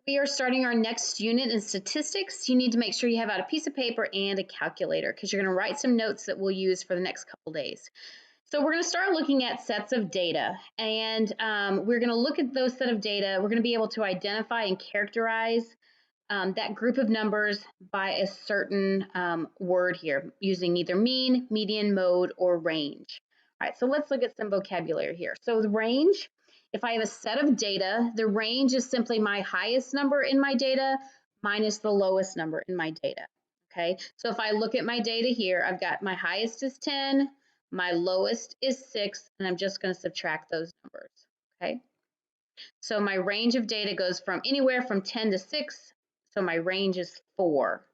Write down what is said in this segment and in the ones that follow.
we are starting our next unit in statistics. You need to make sure you have out a piece of paper and a calculator because you're going to write some notes that we'll use for the next couple days. So we're going to start looking at sets of data, and we're going to look at those set of data. We're going to be able to identify and characterize that group of numbers by a certain word here using either mean, median, mode, or range. All right, so let's look at some vocabulary here. So the range, if I have a set of data, the range is simply my highest number in my data minus the lowest number in my data. Okay, so if I look at my data here, I've got my highest is 10, my lowest is 6, and I'm just going to subtract those numbers. Okay, so my range of data goes from anywhere from 10 to 6. So my range is 4.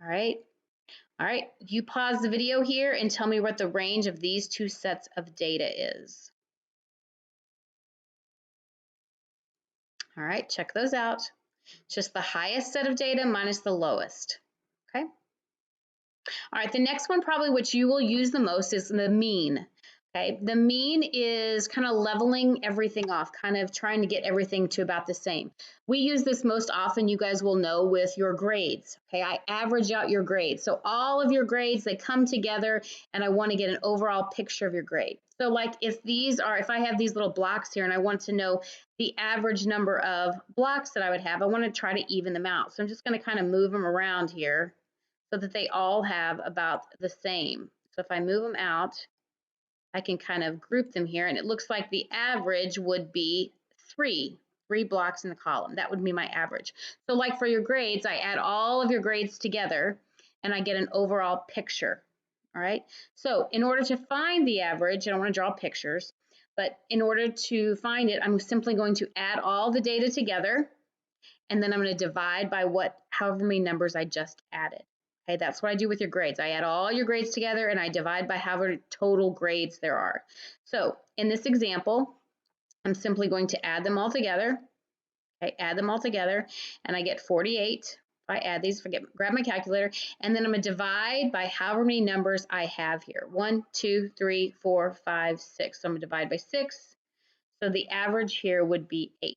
All right. All right. You pause the video here and tell me what the range of these two sets of data is. All right. Check those out. Just the highest set of data minus the lowest. Okay. All right. The next one, probably which you will use the most, is the mean. Okay, the mean is kind of leveling everything off, kind of trying to get everything to about the same. We use this most often, you guys will know, with your grades. Okay, I average out your grades. So all of your grades, they come together and I want to get an overall picture of your grade. So like if I have these little blocks here and I want to know the average number of blocks that I would have, I want to try to even them out. So I'm just going to kind of move them around here so that they all have about the same. So if I move them out, I can kind of group them here, and it looks like the average would be three blocks in the column. That would be my average. So like for your grades, I add all of your grades together and I get an overall picture. All right. So in order to find the average, I don't want to draw pictures, but in order to find it, I'm simply going to add all the data together, and then I'm going to divide by however many numbers I just added. Okay, that's what I do with your grades. I add all your grades together and I divide by however total grades there are. So in this example, I'm simply going to add them all together. Okay, add them all together and I get 48. If I add these, grab my calculator, and then I'm going to divide by however many numbers I have here. 1, 2, 3, 4, 5, 6. So I'm going to divide by 6. So the average here would be 8.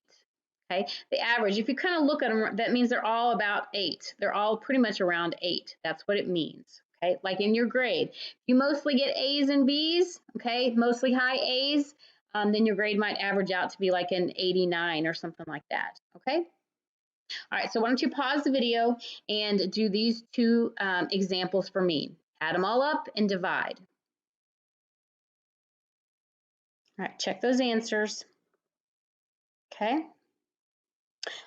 Okay, the average, if you kind of look at them, that means they're all about 8. They're all pretty much around 8. That's what it means. Okay, like in your grade, if you mostly get A's and B's, okay, mostly high A's, then your grade might average out to be like an 89 or something like that. Okay. All right, so why don't you pause the video and do these two examples for me. Add them all up and divide. All right, check those answers. Okay.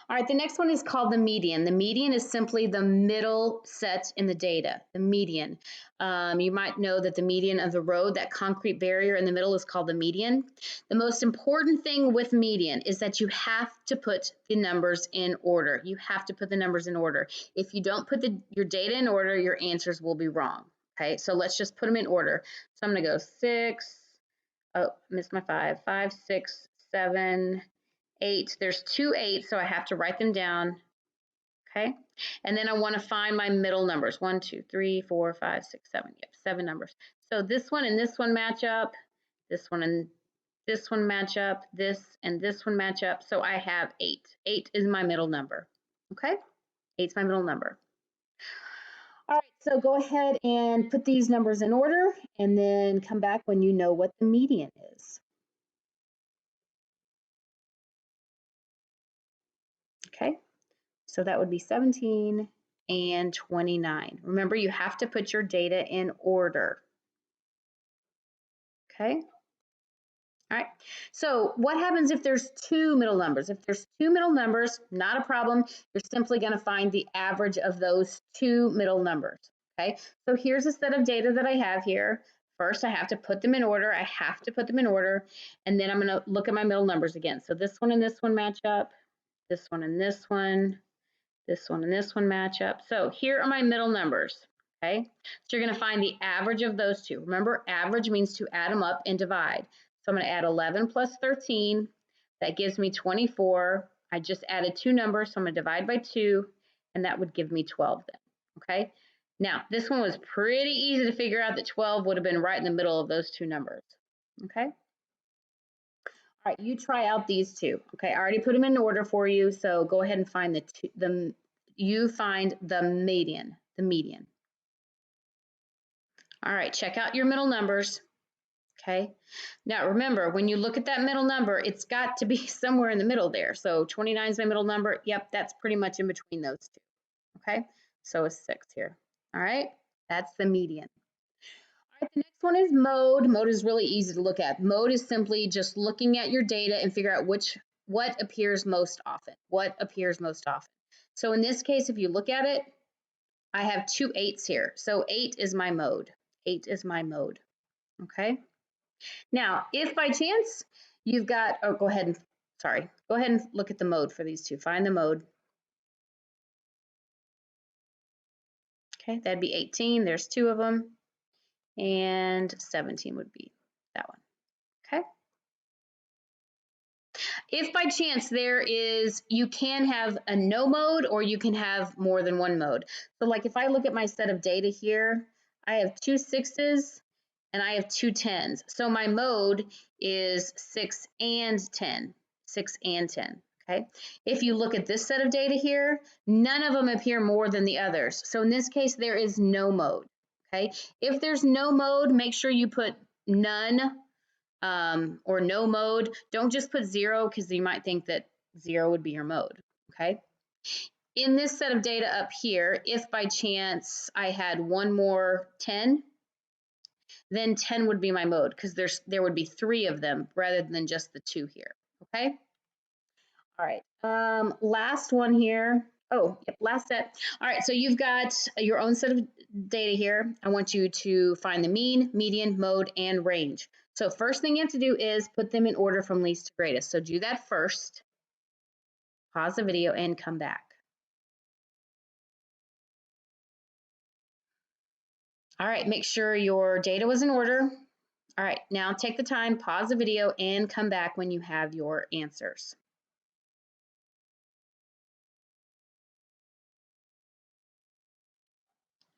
All right, the next one is called the median. The median is simply the middle set in the data, the median. You might know that the median of the road, that concrete barrier in the middle, is called the median. The most important thing with median is that you have to put the numbers in order. You have to put the numbers in order. If you don't put your data in order, your answers will be wrong. Okay, so let's just put them in order. So I'm going to go 6, oh, missed my 5, 5, 6, 7, 8. There's 2 8s, so I have to write them down. Okay, and then I want to find my middle numbers. 1, 2, 3, 4, 5, 6, 7. Yep, 7 numbers. So this one and this one match up. This one and this one match up. This and this one match up. So I have 8. 8 is my middle number. Okay, 8 is my middle number. All right, so go ahead and put these numbers in order, and then come back when you know what the median is. Okay, so that would be 17 and 29. Remember, you have to put your data in order. Okay. All right. So what happens if there's 2 middle numbers? If there's 2 middle numbers, not a problem. You're simply going to find the average of those 2 middle numbers. Okay. So here's a set of data that I have here. First, I have to put them in order. I have to put them in order. And then I'm going to look at my middle numbers again. So this one and this one match up. This one and this one. This one and this one match up. So here are my middle numbers. Okay. So you're going to find the average of those two. Remember, average means to add them up and divide. So I'm going to add 11 plus 13. That gives me 24. I just added 2 numbers, so I'm going to divide by 2, and that would give me 12 then. Okay. Now, this one was pretty easy to figure out that 12 would have been right in the middle of those 2 numbers. Okay. All All right, you try out these two. Okay, I already put them in order for you, so go ahead and find you find the median, All right, check out your middle numbers. Okay, now remember, when you look at that middle number, it's got to be somewhere in the middle there. So 29 is my middle number. Yep, that's pretty much in between those two. Okay, so a 6 here. All right, that's the median. All right, the next one is mode. Mode is really easy to look at. Mode is simply just looking at your data and figure out what appears most often. What appears most often. So in this case, if you look at it, I have 2 8s here. So 8 is my mode. 8 is my mode. Okay. Now, if by chance you've got, oh, go ahead and look at the mode for these two. Find the mode. Okay, that'd be 18. There's 2 of them. And 17 would be that one. Okay. If by chance you can have a no mode or you can have more than one mode. So like if I look at my set of data here, I have 2 6s and I have 2 10s. So my mode is 6 and 10, 6 and 10. Okay. If you look at this set of data here, none of them appear more than the others. So in this case, there is no mode. Okay. If there's no mode, make sure you put none or no mode. Don't just put 0 because you might think that 0 would be your mode. Okay. In this set of data up here, if by chance I had one more 10, then 10 would be my mode because there would be 3 of them rather than just the 2 here. Okay. All right. Last one here. Oh, yep, last set. All right, so you've got your own set of data here. I want you to find the mean, median, mode, and range. So first thing you have to do is put them in order from least to greatest. So do that first. Pause the video and come back. All right, make sure your data was in order. All right, now take the time, pause the video, and come back when you have your answers.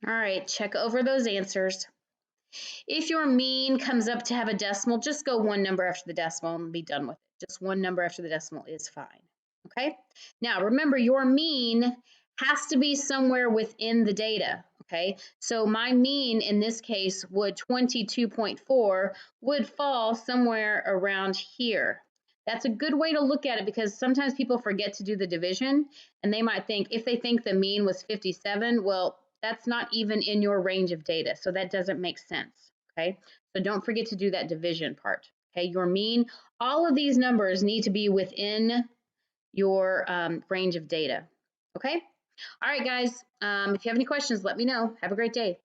All right, check over those answers. If your mean comes up to have a decimal, just go one number after the decimal and be done with it. Just one number after the decimal is fine. Okay. Now remember, your mean has to be somewhere within the data. Okay. So my mean in this case would 22.4 would fall somewhere around here. That's a good way to look at it because sometimes people forget to do the division and they might think if they think the mean was 57, well, that's not even in your range of data. So that doesn't make sense. Okay. So don't forget to do that division part. Okay. Your mean, all of these numbers need to be within your range of data. Okay. All right, guys. If you have any questions, let me know. Have a great day.